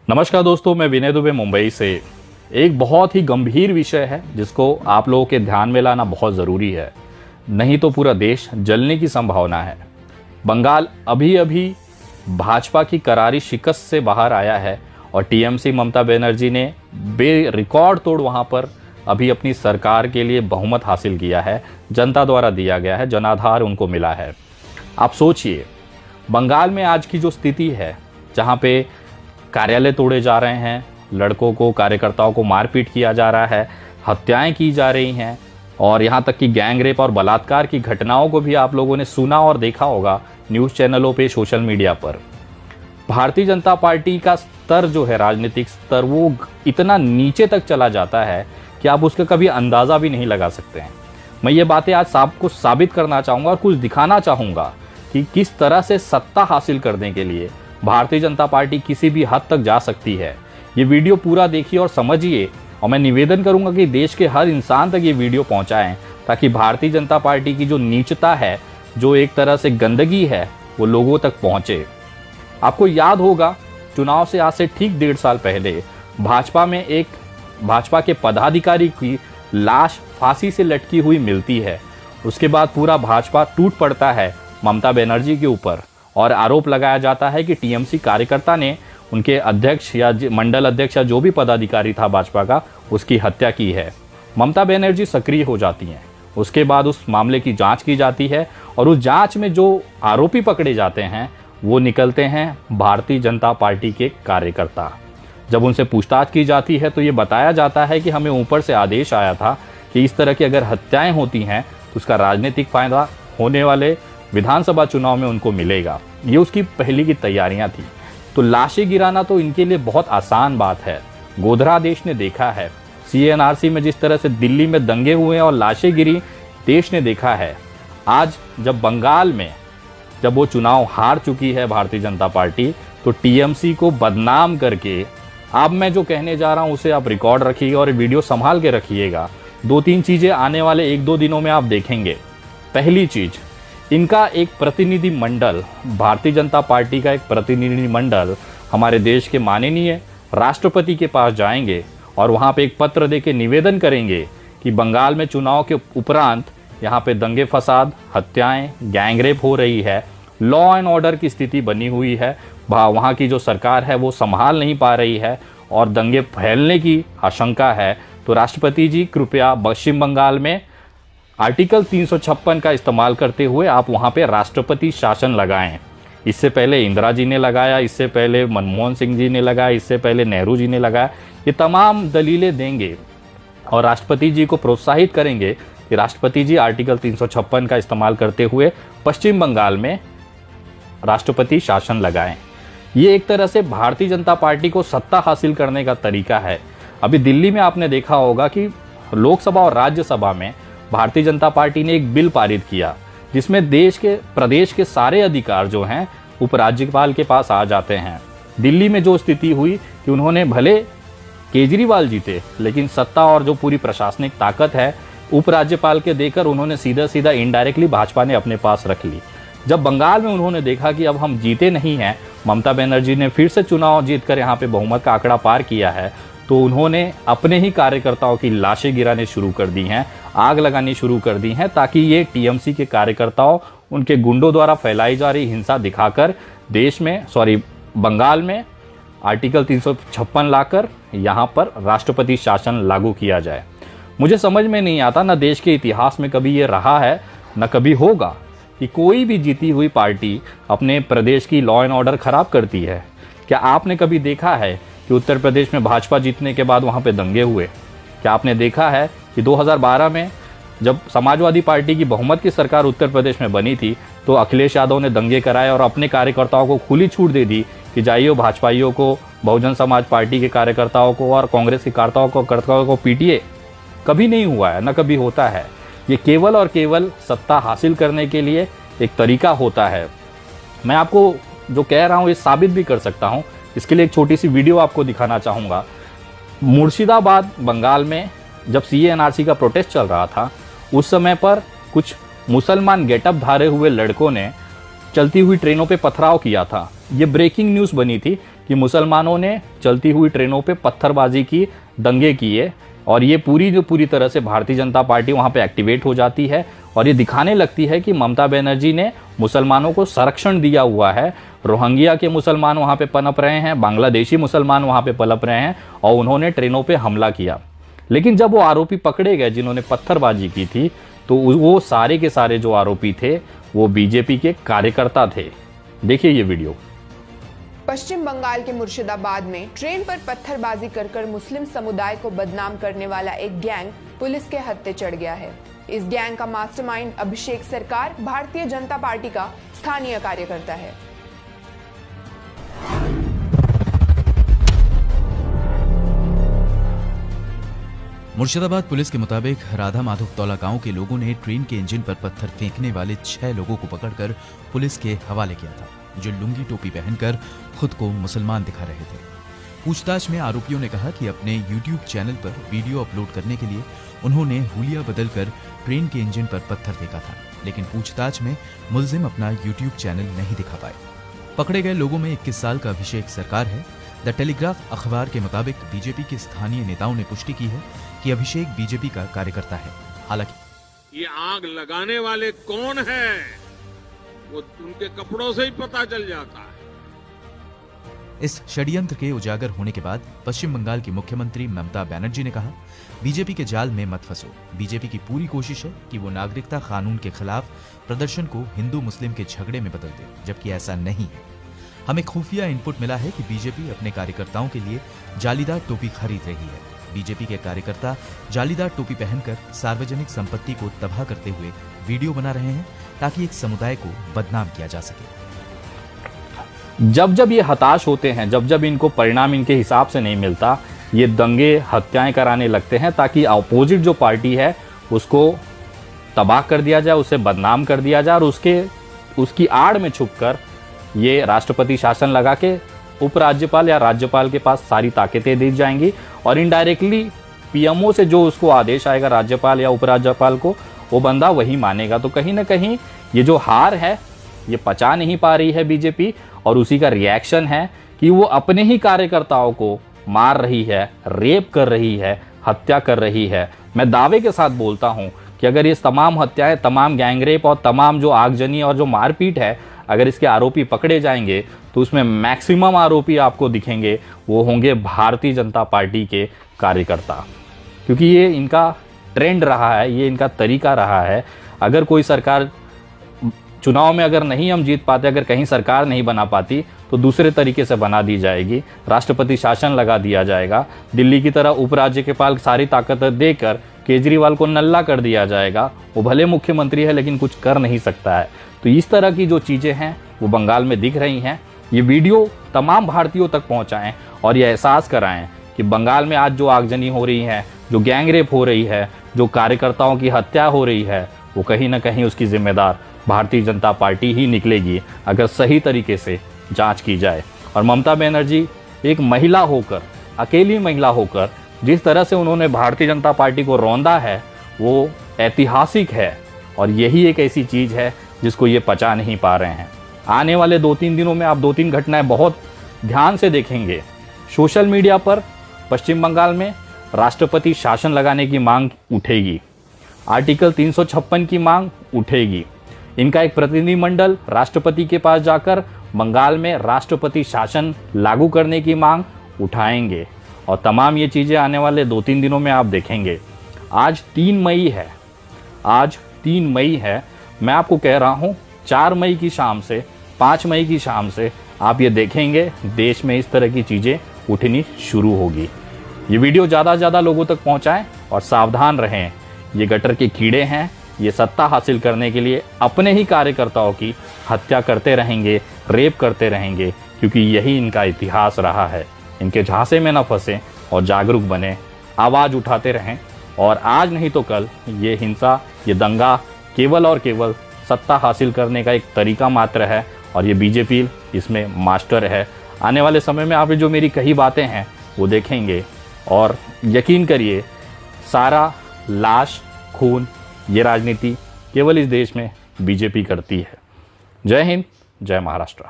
नमस्कार दोस्तों, मैं विनय दुबे मुंबई से। एक बहुत ही गंभीर विषय है जिसको आप लोगों के ध्यान में लाना बहुत ज़रूरी है, नहीं तो पूरा देश जलने की संभावना है। बंगाल अभी अभी भाजपा की करारी शिकस्त से बाहर आया है और टीएमसी ममता बनर्जी ने रिकॉर्ड तोड़ वहां पर अभी अपनी सरकार के लिए बहुमत हासिल किया है। जनता द्वारा दिया गया है, जनाधार उनको मिला है। आप सोचिए, बंगाल में आज की जो स्थिति है, जहां पे कार्यालय तोड़े जा रहे हैं, लड़कों को, कार्यकर्ताओं को मारपीट किया जा रहा है, हत्याएं की जा रही हैं और यहाँ तक कि गैंग रेप और बलात्कार की घटनाओं को भी आप लोगों ने सुना और देखा होगा न्यूज़ चैनलों पे, सोशल मीडिया पर। भारतीय जनता पार्टी का स्तर जो है, राजनीतिक स्तर, वो इतना नीचे तक चला जाता है कि आप उसका कभी अंदाज़ा भी नहीं लगा सकते हैं। मैं ये बातें आज आपको साबित करना चाहूँगा और कुछ दिखाना चाहूँगा कि किस तरह से सत्ता हासिल करने के लिए भारतीय जनता पार्टी किसी भी हद तक जा सकती है। ये वीडियो पूरा देखिए और समझिए, और मैं निवेदन करूंगा कि देश के हर इंसान तक ये वीडियो पहुंचाएं, ताकि भारतीय जनता पार्टी की जो नीचता है, जो एक तरह से गंदगी है, वो लोगों तक पहुंचे। आपको याद होगा, चुनाव से आज से ठीक 1.5 साल पहले भाजपा के पदाधिकारी की लाश फांसी से लटकी हुई मिलती है। उसके बाद पूरा भाजपा टूट पड़ता है ममता बनर्जी के ऊपर और आरोप लगाया जाता है कि टीएमसी कार्यकर्ता ने उनके अध्यक्ष या मंडल अध्यक्ष या जो भी पदाधिकारी था भाजपा का, उसकी हत्या की है। ममता बनर्जी सक्रिय हो जाती हैं। उसके बाद उस मामले की जांच की जाती है और उस जांच में जो आरोपी पकड़े जाते हैं वो निकलते हैं भारतीय जनता पार्टी के कार्यकर्ता। जब उनसे पूछताछ की जाती है तो ये बताया जाता है कि हमें ऊपर से आदेश आया था कि इस तरह की अगर हत्याएं होती हैं तो उसका राजनीतिक फायदा होने वाले विधानसभा चुनाव में उनको मिलेगा। ये उसकी पहले की तैयारियां थी। तो लाशें गिराना तो इनके लिए बहुत आसान बात है। गोधरा देश ने देखा है, सीएनआरसी में जिस तरह से दिल्ली में दंगे हुए और लाशें गिरी, देश ने देखा है। आज जब बंगाल में जब वो चुनाव हार चुकी है भारतीय जनता पार्टी, तो टीएमसी को बदनाम करके, अब मैं जो कहने जा रहा हूं उसे आप रिकॉर्ड रखिएगा और वीडियो संभाल के रखिएगा। 2-3 चीजें आने वाले 1-2 दिनों में आप देखेंगे। पहली चीज, इनका एक प्रतिनिधि मंडल, भारतीय जनता पार्टी का एक प्रतिनिधि मंडल हमारे देश के माननीय राष्ट्रपति के पास जाएंगे और वहां पे एक पत्र देके निवेदन करेंगे कि बंगाल में चुनाव के उपरांत यहाँ पे दंगे फसाद, हत्याएं, गैंग रेप हो रही है, लॉ एंड ऑर्डर की स्थिति बनी हुई है, वहाँ की जो सरकार है वो संभाल नहीं पा रही है और दंगे फैलने की आशंका है। तो राष्ट्रपति जी, कृपया पश्चिम बंगाल में आर्टिकल 356 का इस्तेमाल करते हुए आप वहाँ पे राष्ट्रपति शासन लगाएं। इससे पहले इंदिरा जी ने लगाया, इससे पहले मनमोहन सिंह जी ने लगाया, इससे पहले नेहरू जी ने लगाया। ये तमाम दलीलें देंगे और राष्ट्रपति जी को प्रोत्साहित करेंगे कि राष्ट्रपति जी आर्टिकल 356 का इस्तेमाल करते हुए पश्चिम बंगाल में राष्ट्रपति शासन लगाएं। ये एक तरह से भारतीय जनता पार्टी को सत्ता हासिल करने का तरीका है। अभी दिल्ली में आपने देखा होगा कि लोकसभा और राज्यसभा में भारतीय जनता पार्टी ने एक बिल पारित किया जिसमें प्रदेश के सारे अधिकार जो हैं उपराज्यपाल के पास आ जाते हैं। दिल्ली में जो स्थिति हुई कि उन्होंने, भले केजरीवाल जीते, लेकिन सत्ता और जो पूरी प्रशासनिक ताकत है उपराज्यपाल के देकर उन्होंने सीधा इनडायरेक्टली भाजपा ने अपने पास रख ली। जब बंगाल में उन्होंने देखा कि अब हम जीते नहीं हैं, ममता बनर्जी ने फिर से चुनाव जीतकर यहाँ पे बहुमत का आंकड़ा पार किया है, तो उन्होंने अपने ही कार्यकर्ताओं की लाशें गिराने शुरू कर दी हैं, आग लगानी शुरू कर दी हैं, ताकि ये टीएमसी के कार्यकर्ताओं, उनके गुंडों द्वारा फैलाई जा रही हिंसा दिखाकर बंगाल में आर्टिकल 356 लाकर यहाँ पर राष्ट्रपति शासन लागू किया जाए। मुझे समझ में नहीं आता, न देश के इतिहास में कभी ये रहा है न कभी होगा कि कोई भी जीती हुई पार्टी अपने प्रदेश की लॉ एंड ऑर्डर खराब करती है। क्या आपने कभी देखा है कि उत्तर प्रदेश में भाजपा जीतने के बाद वहाँ पे दंगे हुए? क्या आपने देखा है कि 2012 में जब समाजवादी पार्टी की बहुमत की सरकार उत्तर प्रदेश में बनी थी तो अखिलेश यादव ने दंगे कराए और अपने कार्यकर्ताओं को खुली छूट दे दी कि जाइए भाजपाइयों को, बहुजन समाज पार्टी के कार्यकर्ताओं को और कांग्रेस के कार्यकर्ताओं को पीटिए? कभी नहीं हुआ है, न कभी होता है। ये केवल और केवल सत्ता हासिल करने के लिए एक तरीका होता है। मैं आपको जो कह रहा हूँ ये साबित भी कर सकता हूँ। इसके लिए एक छोटी सी वीडियो आपको दिखाना चाहूँगा। मुर्शिदाबाद बंगाल में जब सीएनआरसी का प्रोटेस्ट चल रहा था, उस समय पर कुछ मुसलमान गेटअप धारे हुए लड़कों ने चलती हुई ट्रेनों पे पथराव किया था। ये ब्रेकिंग न्यूज़ बनी थी कि मुसलमानों ने चलती हुई ट्रेनों पे पत्थरबाजी की, दंगे किए, और ये पूरी तरह से भारतीय जनता पार्टी वहाँ पे एक्टिवेट हो जाती है और ये दिखाने लगती है कि ममता बनर्जी ने मुसलमानों को संरक्षण दिया हुआ है। रोहिंग्या के मुसलमान वहाँ पे पनप रहे हैं, बांग्लादेशी मुसलमान वहाँ पे पनप रहे हैं और उन्होंने ट्रेनों पे हमला किया। लेकिन जब वो आरोपी पकड़े गए जिन्होंने पत्थरबाजी की थी, तो वो सारे के सारे जो आरोपी थे वो बीजेपी के कार्यकर्ता थे। देखिए ये वीडियो। पश्चिम बंगाल के मुर्शिदाबाद में ट्रेन पर पत्थरबाजी कर मुस्लिम समुदाय को बदनाम करने वाला एक गैंग पुलिस के हत्थे चढ़ गया है। इस गैंग का मास्टरमाइंड अभिषेक सरकार, भारतीय जनता पार्टी का स्थानीय कार्यकर्ता है। मुर्शिदाबाद पुलिस के मुताबिक राधा माधव तौला गांव के लोगों ने ट्रेन के इंजन पर पत्थर फेंकने वाले 6 लोगों को पकड़कर पुलिस के हवाले किया था, जो लुंगी टोपी पहनकर खुद को मुसलमान दिखा रहे थे। पूछताछ में आरोपियों ने कहा कि अपने YouTube चैनल पर वीडियो अपलोड करने के लिए उन्होंने हुलिया बदलकर ट्रेन के इंजन पर पत्थर फेंका था, लेकिन पूछताछ में मुलजिम अपना YouTube चैनल नहीं दिखा पाए। पकड़े गए लोगों में 21 साल का अभिषेक सरकार है। द टेलीग्राफ अखबार के मुताबिक बीजेपी के स्थानीय नेताओं ने पुष्टि की है कि अभिषेक बीजेपी का कार्यकर्ता है। हालांकि ये आग लगाने वाले कौन हैं, वो उनके कपड़ों से ही पता चल जाता है। इस षड्यंत्र के उजागर होने के बाद पश्चिम बंगाल की मुख्यमंत्री ममता बनर्जी ने कहा, बीजेपी के जाल में मत फंसो। बीजेपी की पूरी कोशिश है कि वो नागरिकता कानून के खिलाफ प्रदर्शन को हिंदू मुस्लिम के झगड़े में बदल दे, जबकि ऐसा नहीं है। हमें खुफिया इनपुट मिला है कि बीजेपी अपने कार्यकर्ताओं के लिए जालीदार टोपी खरीद रही है। बीजेपी के कार्यकर्ता जालीदार टोपी पहनकर सार्वजनिक संपत्ति को तबाह करते हुए वीडियो बना रहे हैं ताकि एक समुदाय को बदनाम किया जा सके। जब ये हताश होते हैं, जब इनको परिणाम इनके हिसाब से नहीं मिलता, ये दंगे हत्याएं कराने लगते हैं ताकि अपोजिट जो पार्टी है उसको तबाह कर दिया जाए, उसे बदनाम कर दिया जाए, और उसकी आड़ में छुपकर ये राष्ट्रपति शासन लगा के उपराज्यपाल या राज्यपाल के पास सारी ताकतें दी जाएंगी और इनडायरेक्टली पीएमओ से जो उसको आदेश आएगा राज्यपाल या उपराज्यपाल को, वो बंदा वही मानेगा। तो कहीं ना कहीं ये जो हार है ये पचा नहीं पा रही है बीजेपी, और उसी का रिएक्शन है कि वो अपने ही कार्यकर्ताओं को मार रही है, रेप कर रही है, हत्या कर रही है। मैं दावे के साथ बोलता हूं कि अगर ये तमाम हत्याएं, तमाम गैंगरेप और तमाम जो आगजनी और जो मारपीट है, अगर इसके आरोपी पकड़े जाएंगे तो उसमें मैक्सिमम आरोपी आपको दिखेंगे वो होंगे भारतीय जनता पार्टी के कार्यकर्ता, क्योंकि ये इनका ट्रेंड रहा है, ये इनका तरीका रहा है। अगर कोई सरकार चुनाव में अगर नहीं हम जीत पाते, अगर कहीं सरकार नहीं बना पाती, तो दूसरे तरीके से बना दी जाएगी, राष्ट्रपति शासन लगा दिया जाएगा, दिल्ली की तरह उपराज्यपाल सारी ताकत देकर केजरीवाल को नल्ला कर दिया जाएगा। वो भले मुख्यमंत्री है लेकिन कुछ कर नहीं सकता है। तो इस तरह की जो चीज़ें हैं वो बंगाल में दिख रही हैं। ये वीडियो तमाम भारतीयों तक पहुंचाएं और ये एहसास कराएं कि बंगाल में आज जो आगजनी हो रही है, जो गैंगरेप हो रही है, जो कार्यकर्ताओं की हत्या हो रही है, वो कहीं ना कहीं उसकी जिम्मेदार भारतीय जनता पार्टी ही निकलेगी अगर सही तरीके से जांच की जाए। और ममता बनर्जी एक महिला होकर, अकेली महिला होकर, जिस तरह से उन्होंने भारतीय जनता पार्टी को रौंदा है वो ऐतिहासिक है, और यही एक ऐसी चीज़ है जिसको ये पचा नहीं पा रहे हैं। आने वाले 2-3 दिनों में आप 2-3 घटनाएं बहुत ध्यान से देखेंगे। सोशल मीडिया पर पश्चिम बंगाल में राष्ट्रपति शासन लगाने की मांग उठेगी, आर्टिकल 356 की मांग उठेगी। इनका एक प्रतिनिधिमंडल राष्ट्रपति के पास जाकर बंगाल में राष्ट्रपति शासन लागू करने की मांग उठाएंगे, और तमाम ये चीज़ें आने वाले 2-3 दिनों में आप देखेंगे। आज 3 मई है, आज 3 मई है। मैं आपको कह रहा हूँ 4 मई की शाम से 5 मई की शाम से आप ये देखेंगे देश में इस तरह की चीज़ें उठनी शुरू होगी। ये वीडियो ज़्यादा से ज़्यादा लोगों तक पहुँचाएं और सावधान रहें। ये गटर के कीड़े हैं, ये सत्ता हासिल करने के लिए अपने ही कार्यकर्ताओं की हत्या करते रहेंगे, रेप करते रहेंगे, क्योंकि यही इनका इतिहास रहा है। इनके झांसे में न फंसे और जागरूक बने, आवाज़ उठाते रहें। और आज नहीं तो कल ये हिंसा, ये दंगा केवल और केवल सत्ता हासिल करने का एक तरीका मात्र है, और ये बीजेपी इसमें मास्टर है। आने वाले समय में आप जो मेरी कही बातें हैं वो देखेंगे, और यकीन करिए सारा लाश, खून, ये राजनीति केवल इस देश में बीजेपी करती है। जय हिंद, जय महाराष्ट्र।